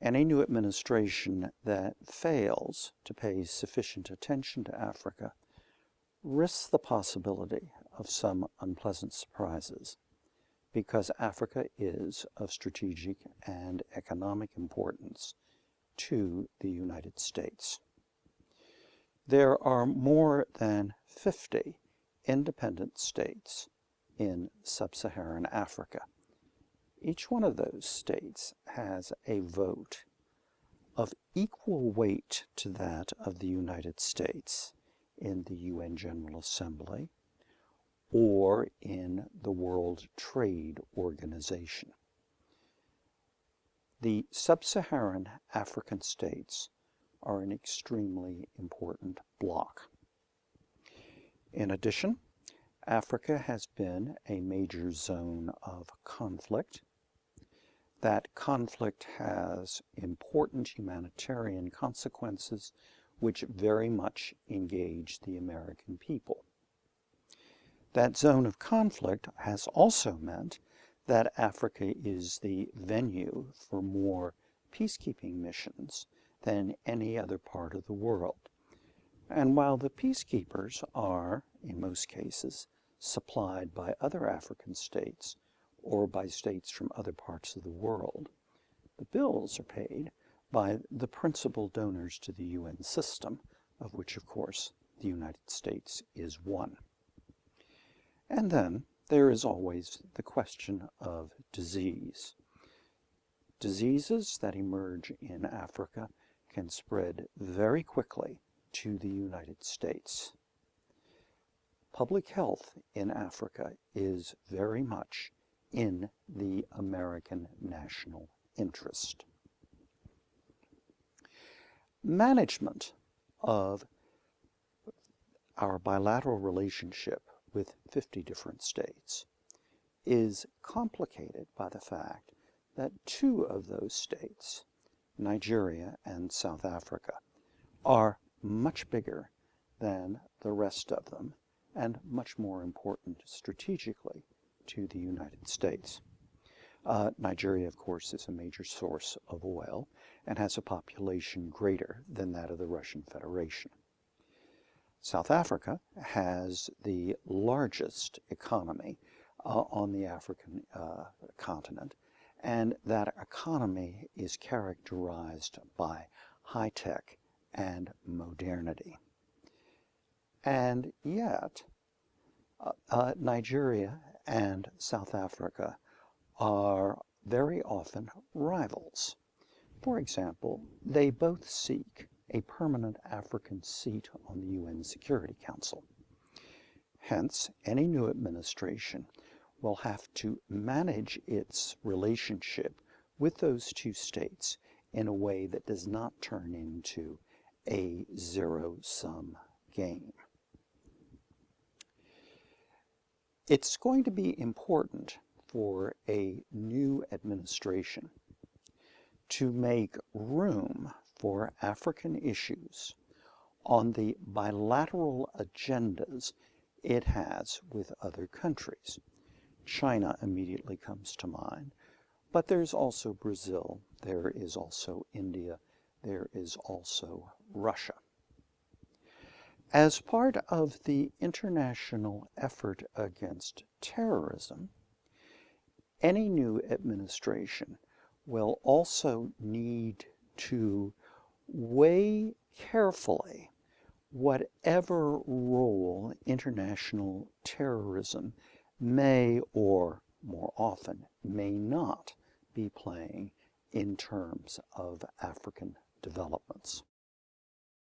Any new administration that fails to pay sufficient attention to Africa risks the possibility of some unpleasant surprises, because Africa is of strategic and economic importance to the United States. There are more than 50 independent states in sub-Saharan Africa. Each one of those states has a vote of equal weight to that of the United States in the UN General Assembly or in the World Trade Organization. The sub-Saharan African states are an extremely important bloc. In addition, Africa has been a major zone of conflict. That conflict has important humanitarian consequences which very much engage the American people. That zone of conflict has also meant that Africa is the venue for more peacekeeping missions than any other part of the world. And while the peacekeepers are, in most cases, supplied by other African states or by states from other parts of the world, the bills are paid by the principal donors to the UN system, of which, of course, the United States is one. And then there is always the question of disease. Diseases that emerge in Africa can spread very quickly to the United States. Public health in Africa is very much in the American national interest. Management of our bilateral relationship with 50 different states is complicated by the fact that two of those states, Nigeria and South Africa, are much bigger than the rest of them and much more important strategically to the United States. Nigeria, of course, is a major source of oil and has a population greater than that of the Russian Federation. South Africa has the largest economy on the African continent, and that economy is characterized by high-tech and modernity. And yet, Nigeria and South Africa are very often rivals. For example, they both seek a permanent African seat on the UN Security Council. Hence, any new administration will have to manage its relationship with those two states in a way that does not turn into a zero-sum game. It's going to be important for a new administration to make room for African issues on the bilateral agendas it has with other countries. China immediately comes to mind, but there's also Brazil, there is also India, there is also Russia. As part of the international effort against terrorism, any new administration will also need to weigh carefully whatever role international terrorism may, or more often may not, be playing in terms of African developments.